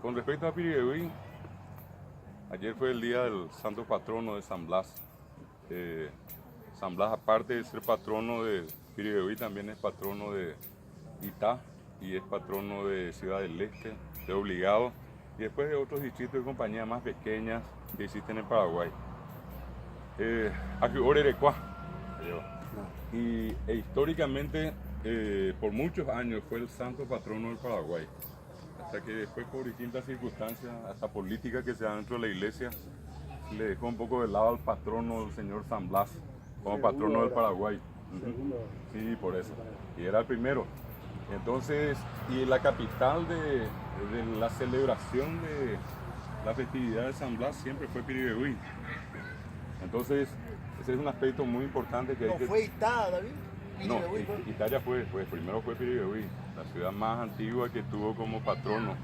Con respecto a Piribebuy, ayer fue el día del santo patrono de San Blas. San Blas, aparte de ser patrono de Piribebuy, también es patrono de Itá y es patrono de Ciudad del Este, de Obligado, y después de otros distritos y compañías más pequeñas que existen en Paraguay. Y históricamente, por muchos años, fue el santo patrono del Paraguay. Hasta que después, por distintas circunstancias, hasta políticas que se dan dentro de la iglesia, le dejó un poco de lado al patrono del señor San Blas como patrono del Paraguay. Sí, por eso. Y era el primero. Entonces, y la capital de la celebración de la festividad de San Blas siempre fue Piribebuy. Entonces, ese es un aspecto muy importante que hay que... ¿Fue Itá, David? No, Italia primero fue Piribebuy, la ciudad más antigua que tuvo como patrono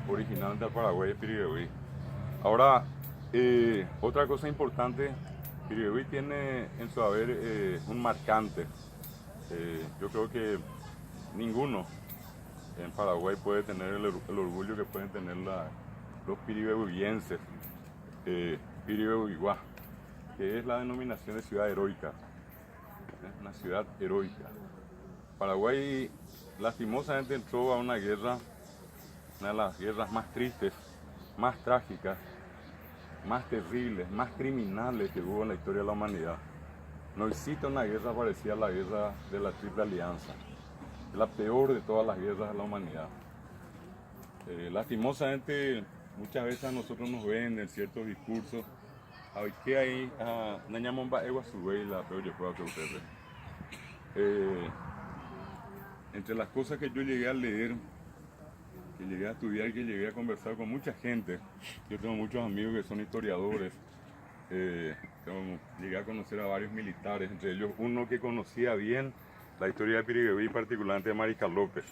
originalmente al Paraguay es Piribebuy. Ahora, otra cosa importante, Piribebuy tiene en su haber un marcante. Yo creo que ninguno en Paraguay puede tener el orgullo que pueden tener los piribebuyenses, Piribebuyuá, que es la denominación de ciudad heroica, una ciudad heroica. Paraguay lastimosamente entró a una guerra, una de las guerras más tristes, más trágicas, más terribles, más criminales que hubo en la historia de la humanidad. No existe una guerra parecida a la guerra de la Triple Alianza, la peor de todas las guerras de la humanidad. Lastimosamente, muchas veces a nosotros nos ven en ciertos discursos, que hay entre las cosas que yo llegué a leer, que llegué a estudiar, que llegué a conversar con mucha gente. Yo tengo muchos amigos que son historiadores, llegué a conocer a varios militares, entre ellos uno que conocía bien la historia de Piribebuy, particularmente de Mariscal López.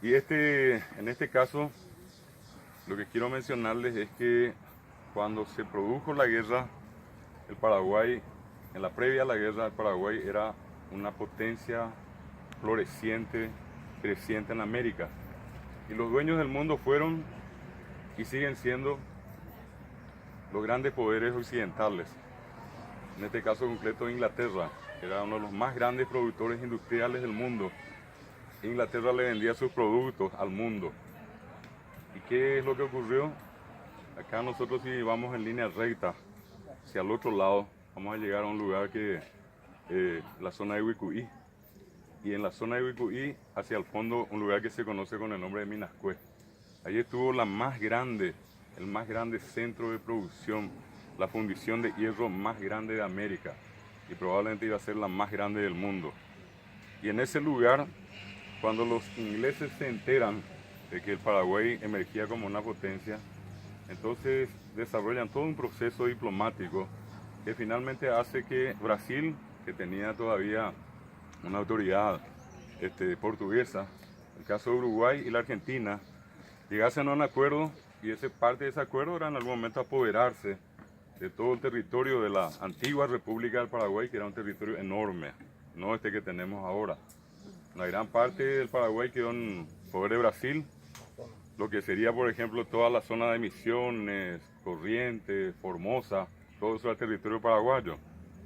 Y en este caso, lo que quiero mencionarles es que cuando se produjo la guerra, el Paraguay, en la previa a la guerra, el Paraguay era una potencia floreciente, creciente en América. Y los dueños del mundo fueron y siguen siendo los grandes poderes occidentales. En este caso concreto Inglaterra, que era uno de los más grandes productores industriales del mundo. Inglaterra le vendía sus productos al mundo. ¿Y qué es lo que ocurrió? Acá nosotros, si vamos en línea recta hacia el otro lado, vamos a llegar a un lugar que la zona de Huicuí. Y en la zona de Huicuí, hacia el fondo, un lugar que se conoce con el nombre de Minascué. Allí estuvo el más grande centro de producción, la fundición de hierro más grande de América. Y probablemente iba a ser la más grande del mundo. Y en ese lugar, cuando los ingleses se enteran de que el Paraguay emergía como una potencia, entonces desarrollan todo un proceso diplomático que finalmente hace que Brasil, que tenía todavía una autoridad portuguesa, el caso de Uruguay y la Argentina, llegasen a un acuerdo, y parte de ese acuerdo era en algún momento apoderarse de todo el territorio de la antigua República del Paraguay, que era un territorio enorme, no este que tenemos ahora. Una gran parte del Paraguay quedó en poder de Brasil, lo que sería, por ejemplo, toda la zona de Misiones, Corrientes, Formosa, todo eso era territorio paraguayo,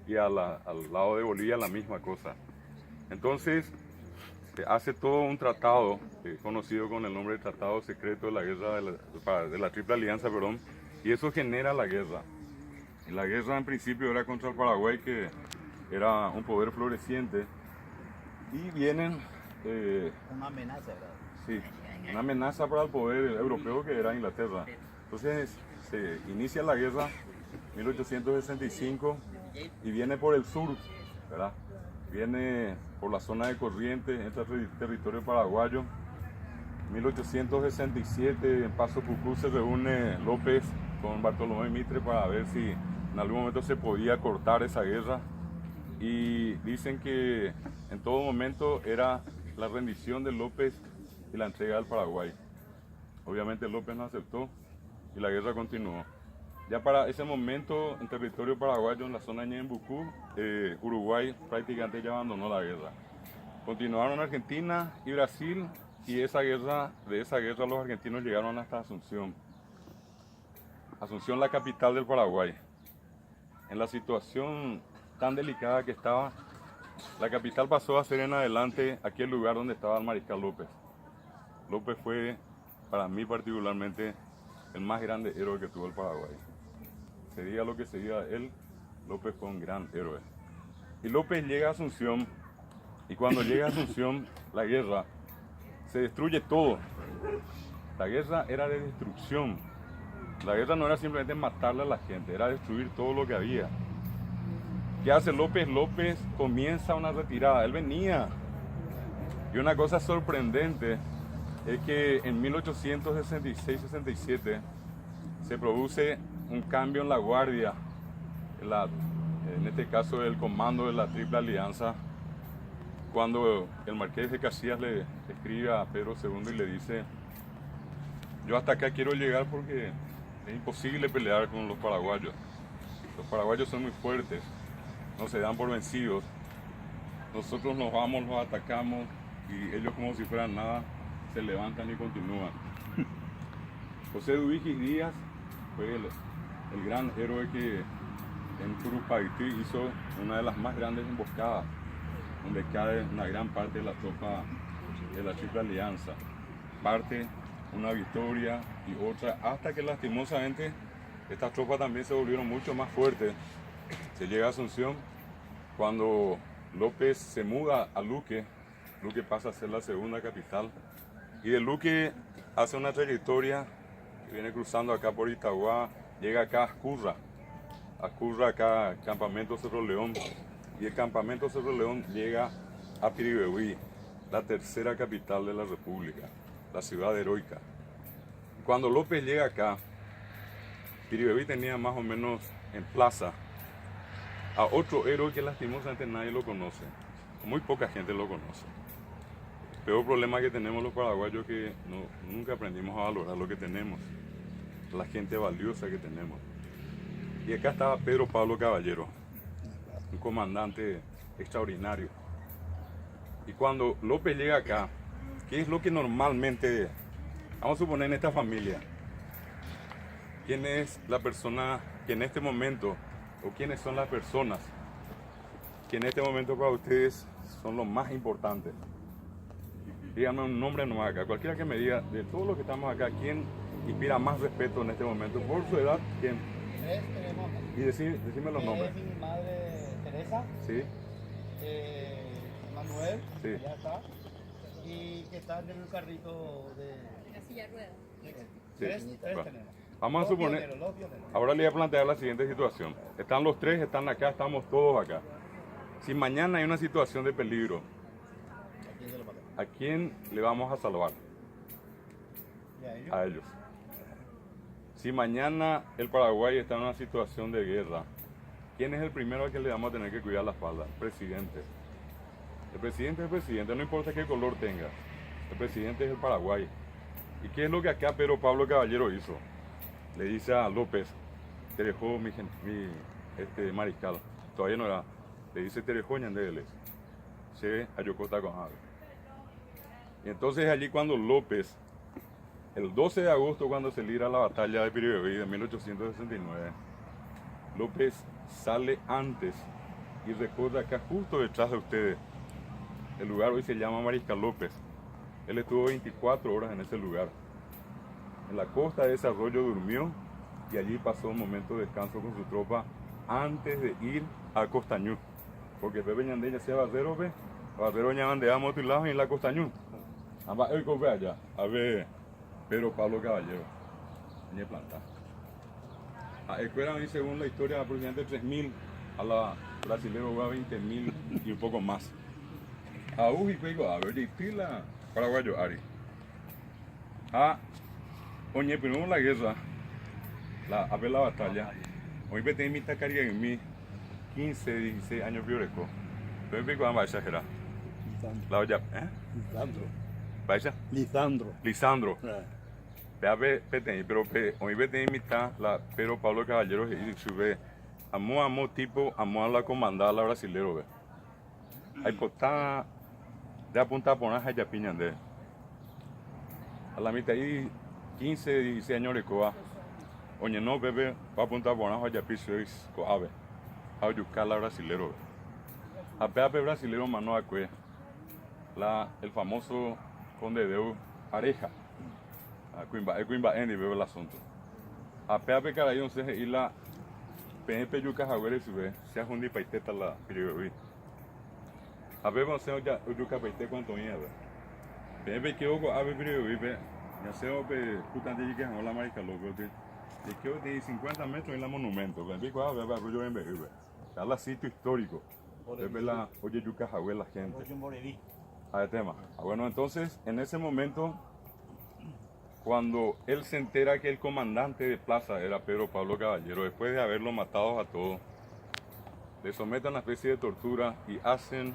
y al lado de Bolivia la misma cosa. Entonces, se hace todo un tratado, conocido con el nombre de Tratado Secreto de la Guerra de la Triple Alianza, perdón, y eso genera la guerra. Y la guerra en principio era contra el Paraguay, que era un poder floreciente, y vienen... una amenaza, ¿verdad? Sí, una amenaza para el poder europeo que era Inglaterra. Entonces se inicia la guerra en 1865 y viene por el sur, ¿verdad? Viene por la zona de Corrientes, entra al territorio paraguayo. En 1867 en Paso Pucú se reúne López con Bartolomé Mitre para ver si en algún momento se podía cortar esa guerra. Y dicen que en todo momento era la rendición de López y la entrega del Paraguay. Obviamente López no aceptó y la guerra continuó. Ya para ese momento, en territorio paraguayo, en la zona de Ñembucú, Uruguay prácticamente ya abandonó la guerra. Continuaron Argentina y Brasil, Y de esa guerra los argentinos llegaron hasta Asunción. Asunción, la capital del Paraguay. En la situación tan delicada que estaba, la capital pasó a ser en adelante aquel lugar donde estaba el mariscal López. López fue, para mí particularmente, el más grande héroe que tuvo el Paraguay. Se diga lo que se diga de él, López fue un gran héroe. Y López llega a Asunción, y cuando llega a Asunción, la guerra, se destruye todo. La guerra era de destrucción. La guerra no era simplemente matarle a la gente, era destruir todo lo que había. ¿Qué hace López? López comienza una retirada. Él venía. Y una cosa sorprendente es que en 1866-67 se produce un cambio en la guardia, en este caso el comando de la Triple Alianza, cuando el marqués de Casillas le escribe a Pedro II y le dice: yo hasta acá quiero llegar porque es imposible pelear con los paraguayos. Los paraguayos son muy fuertes, no se dan por vencidos. Nosotros nos vamos, los atacamos y ellos, como si fueran nada, se levantan y continúan. José Duígis Díaz fue el gran héroe que en Curupaytí hizo una de las más grandes emboscadas, donde cae una gran parte de la tropa de la Triple Alianza. Parte una victoria y otra, hasta que lastimosamente estas tropas también se volvieron mucho más fuertes. Se llega a Asunción, cuando López se muda a Luque. Luque pasa a ser la segunda capital, y de Luque hace una trayectoria que viene cruzando acá por Itagua, llega acá a Ascurra acá campamento Cerro León, y el campamento Cerro León llega a Piribehuí, la tercera capital de la República, la ciudad heroica. Cuando López llega acá, Piribehuí tenía más o menos en plaza a otro héroe que lastimosamente nadie lo conoce, muy poca gente lo conoce. El peor problema que tenemos los paraguayos es que nunca aprendimos a valorar lo que tenemos, la gente valiosa que tenemos. Y acá estaba Pedro Pablo Caballero, un comandante extraordinario. Y cuando López llega acá, ¿qué es lo que normalmente, vamos a suponer en esta familia, quién es la persona que en este momento, o quiénes son las personas que en este momento para ustedes son los más importantes? Díganme un nombre nomás acá, cualquiera que me diga, de todos los que estamos acá, ¿quién inspira más respeto en este momento? Por su edad, ¿quién? Tres tenemos. Y decime los nombres. Es mi madre Teresa, ¿Sí? Manuel, Sí. ya está, y que está en el carrito de... La silla de ruedas. Tres Va. tenemos. Vamos a Los suponer, pioneros, los pioneros. ahora le voy a plantear la siguiente situación. Están los tres, están acá, estamos todos acá. Si mañana hay una situación de peligro, ¿A quién se lo mata? ¿a quién le vamos a salvar? ¿Y a ellos? A ellos. Si mañana el Paraguay está en una situación de guerra, ¿quién es el primero al que le vamos a tener que cuidar la espalda? El presidente. El presidente es el presidente, no importa qué color tenga. El presidente es el Paraguay. ¿Y qué es lo que acá Pedro Pablo Caballero hizo? Le dice a López: te dejó mi mariscal. Todavía no era. Le dice: te dejó Ñandeles. Se ayocota con algo. Y entonces allí cuando López, el 12 de agosto, cuando se libra la batalla de Piribehuí de 1869, López sale antes y recorre acá justo detrás de ustedes. El lugar hoy se llama Mariscal López. Él estuvo 24 horas en ese lugar. En la costa de ese arroyo durmió y allí pasó un momento de descanso con su tropa antes de ir a Costañú. Porque Pepe Ñandeña se barrero, ñandeamos a otro lado y en la Costañú. Amba hoy ve allá, a ver Pedro Pablo Caballero. Ni planta. A escuela, según la historia, aproximadamente 3.000, a la brasilera va 20.000 y un poco más. A Uji pego a ver y pila paraguayo Ari. A Oñe, primero la guerra, a ver la batalla. Hoy me tengo mi tacaria en mí 15, 16 años pioreco. Pero me pego a exagerar. La olla, Lisandro. Vaya. Lisandro. Lisandro. Pero hoy me tengo mitad la Pedro Pablo Caballero y sube amo tipo amo a la comandada la brasilero ve. Ahí está de apuntar por una jaya piñande. a la mitad y 15, 16 años de coa. Oye, no, bebé, va a apuntar por abajo, ya piso es coave. A yucala brasilero. A pepe brasilero mano a cue. El famoso conde de pareja. A cuimba en y bebe el asunto. A pepe carayo se y la pepe yuca jaguere si ve, se ajundi paiteta la pirigovi. A ver, vamos a hacer ya yuca paite cuánto mierda. Pepe que ojo a ver pirigovi, ya se ope putan de que es la marica loco. Y que de 50 metros en la monumento. Pepe que va yo en bebé. Está el sitio histórico. Pepe la oye yuca jaguere la gente. A tema. Bueno, entonces en ese momento, cuando él se entera que el comandante de plaza era Pedro Pablo Caballero, después de haberlo matado a todos, le someten a una especie de tortura y hacen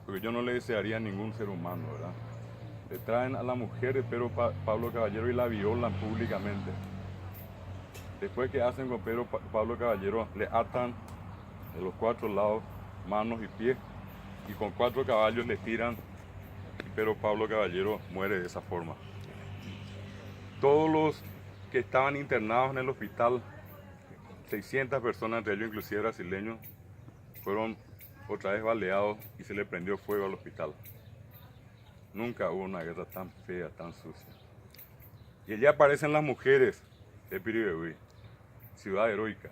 lo que yo no le desearía a ningún ser humano, ¿verdad? Le traen a la mujer de Pedro Pablo Caballero y la violan públicamente. Después que hacen con Pedro Pablo Caballero, le atan de los 4 lados, manos y pies, y con 4 caballos le tiran, y Pedro Pablo Caballero muere de esa forma. Todos los que estaban internados en el hospital, 600 personas, entre ellos inclusive brasileños, fueron otra vez baleados y se le prendió fuego al hospital. Nunca hubo una guerra tan fea, tan sucia. Y allí aparecen las mujeres de Piribebuy, ciudad heroica.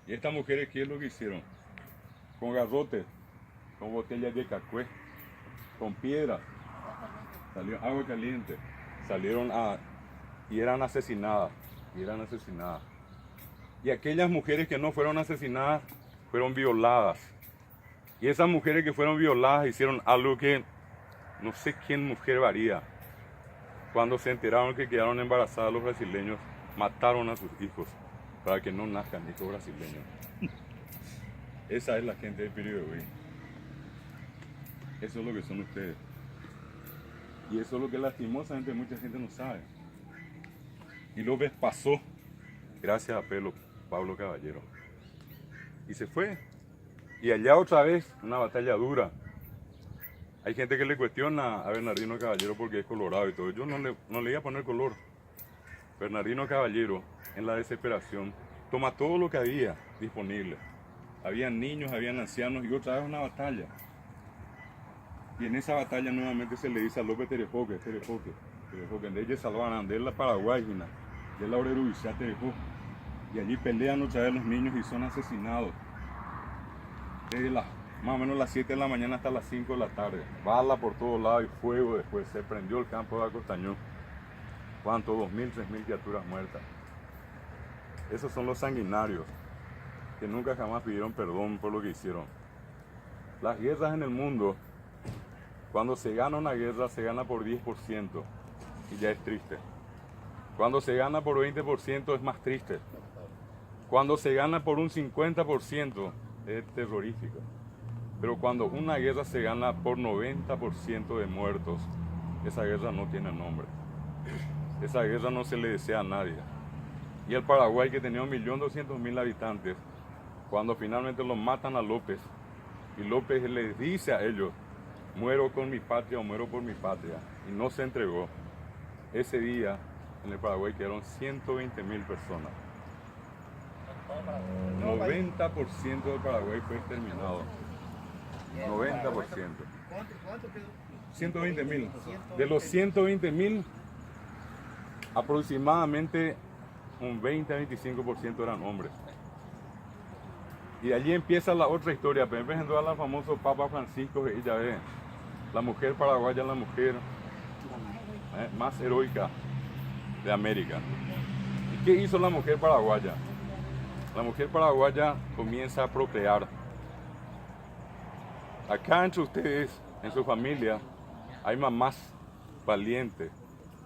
Y estas mujeres, ¿qué es lo que hicieron? Con garrotes, con botellas de cacué, con piedras, salió agua caliente, salieron y eran asesinadas, y aquellas mujeres que no fueron asesinadas fueron violadas, y esas mujeres que fueron violadas hicieron algo que no sé quién mujer haría. Cuando se enteraron que quedaron embarazadas los brasileños, mataron a sus hijos para que no nazcan hijos brasileños. Esa es la gente de Piribebuy. Eso es lo que son ustedes. Y eso es lo que lastimosamente mucha gente no sabe. Y López pasó gracias a Pablo Caballero. Y se fue. Y allá otra vez, una batalla dura. Hay gente que le cuestiona a Bernardino Caballero porque es colorado y todo. Yo no le iba a poner color. Bernardino Caballero, en la desesperación, toma todo lo que había disponible. Habían niños, habían ancianos y otra vez una batalla. Y en esa batalla nuevamente se le dice a López Terefoque, de ellos salvaron, de la Paraguay, de la Orerubichá Terefoque. Y allí pelean otra vez los niños y son asesinados. Desde más o menos las 7 de la mañana hasta las 5 de la tarde. Bala por todos lados y fuego después. Se prendió el campo de Acostañón. ¿Cuánto? 2.000, 3.000 criaturas muertas. Esos son los sanguinarios que nunca jamás pidieron perdón por lo que hicieron. Las guerras en el mundo, cuando se gana una guerra, se gana por 10% y ya es triste. Cuando se gana por 20% es más triste. Cuando se gana por un 50% es terrorífico. Pero cuando una guerra se gana por 90% de muertos, esa guerra no tiene nombre. Esa guerra no se le desea a nadie. Y el Paraguay, que tenía 1.200.000 habitantes, cuando finalmente lo matan a López, y López les dice a ellos, muero con mi patria o muero por mi patria, y no se entregó, ese día en el Paraguay quedaron 120.000 personas. 90% del Paraguay fue exterminado. 90%. ¿Cuánto quedó? 120.000. De los 120.000, aproximadamente un 20 a 25% eran hombres. Y allí empieza la otra historia. Pero empezando a la famoso Papa Francisco, y ya ve, la mujer paraguaya, la mujer más heroica de América. ¿Y qué hizo la mujer paraguaya? La mujer paraguaya comienza a procrear. Acá entre ustedes, en su familia, hay mamás valientes,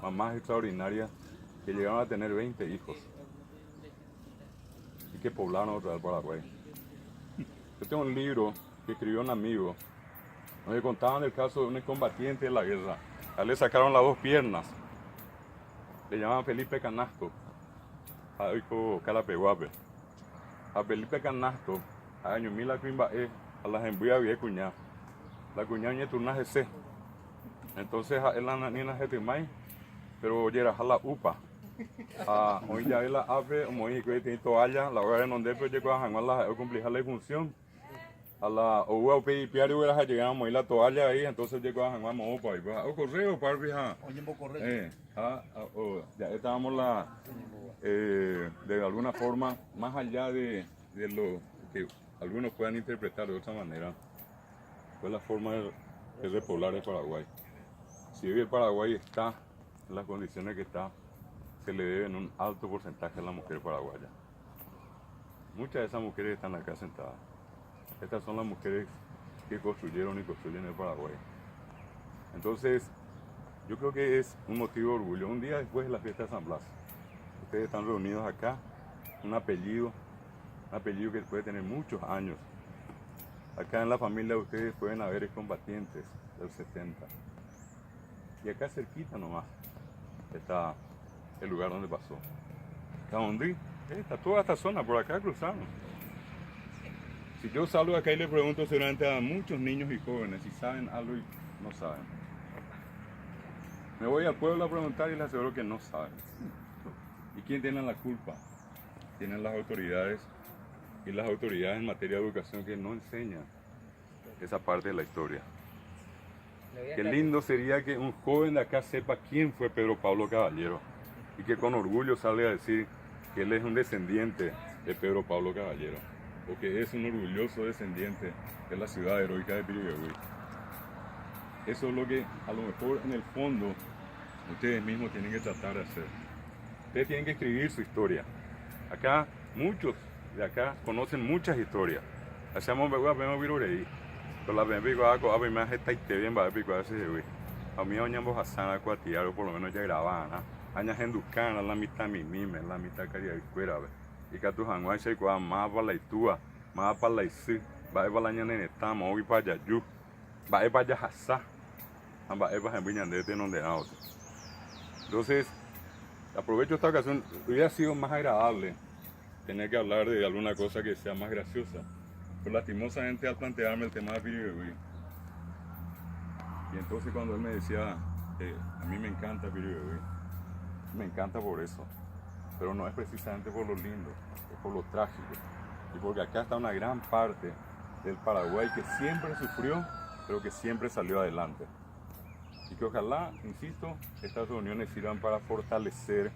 mamás extraordinarias que llegaron a tener 20 hijos y que poblaron otra vez Paraguay. Yo tengo un libro que escribió un amigo donde contaban el caso de un combatiente de la guerra. A él le sacaron las 2 piernas. Le llamaban Felipe Canasto, a Oiko Calapeguape. A Felipe Canasto, a año 1000 a las embuias había cuñá. La cuñá y turnaje C. Entonces, él la nina gente mai, pero ya era la upa. Hoy ya él la ave, hoy que tiene toalla, la hora de donde pues llegó a jangar la cumplir la función. A la o piario era llegamos ahí la toalla ahí, entonces llegó a jangar mo pa iba. O correo para vieja. Oye, un correcto. Ya estábamos de alguna forma más allá de lo que algunos puedan interpretar de otra manera. Fue la forma de repoblar el Paraguay. Si hoy el Paraguay está en las condiciones que está, se le debe en un alto porcentaje a la mujer paraguaya. Muchas de esas mujeres están acá sentadas. Estas son las mujeres que construyeron y construyen el Paraguay. Entonces, yo creo que es un motivo de orgullo. Un día después de la fiesta de San Blas, ustedes están reunidos acá, un apellido que puede tener muchos años. Acá en la familia de ustedes pueden haber combatientes del 70. Y acá cerquita nomás está el lugar donde pasó. ¿Dónde? Está toda esta zona, por acá cruzamos. Si yo salgo acá y le pregunto seguramente a muchos niños y jóvenes si saben algo y no saben. Me voy al pueblo a preguntar y les aseguro que no saben. ¿Y quién tiene la culpa? Tienen las autoridades, y las autoridades en materia de educación que no enseñan esa parte de la historia. Qué lindo sería que un joven de acá sepa quién fue Pedro Pablo Caballero y que con orgullo salga a decir que él es un descendiente de Pedro Pablo Caballero, o que es un orgulloso descendiente de la ciudad heroica de Pirigüey. Eso es lo que a lo mejor en el fondo ustedes mismos tienen que tratar de hacer. Ustedes tienen que escribir su historia. Acá muchos de acá conocen muchas historias. Hacemos vemos virurei. Pero la ven pico a ver más está bien va pico a ese güey. A mí oñamos hasana cuatiaro por lo menos ya grababan. Aña genducana la mitad mimime, la mitad caria de fuera. Y que tu hanguay se cua más para la itua, más para la isi, va a la ñana estamos hoy para yayu, va a para hasa, va a para viñandete donde auto. Entonces, aprovecho esta ocasión, hubiera sido más agradable tener que hablar de alguna cosa que sea más graciosa. Pero lastimosamente al plantearme el tema de Pirigüey, y entonces cuando él me decía, a mí me encanta Pirigüey, me encanta por eso, pero no es precisamente por lo lindo, es por lo trágico, y porque acá está una gran parte del Paraguay que siempre sufrió, pero que siempre salió adelante. Y que ojalá, insisto, estas reuniones sirvan para fortalecer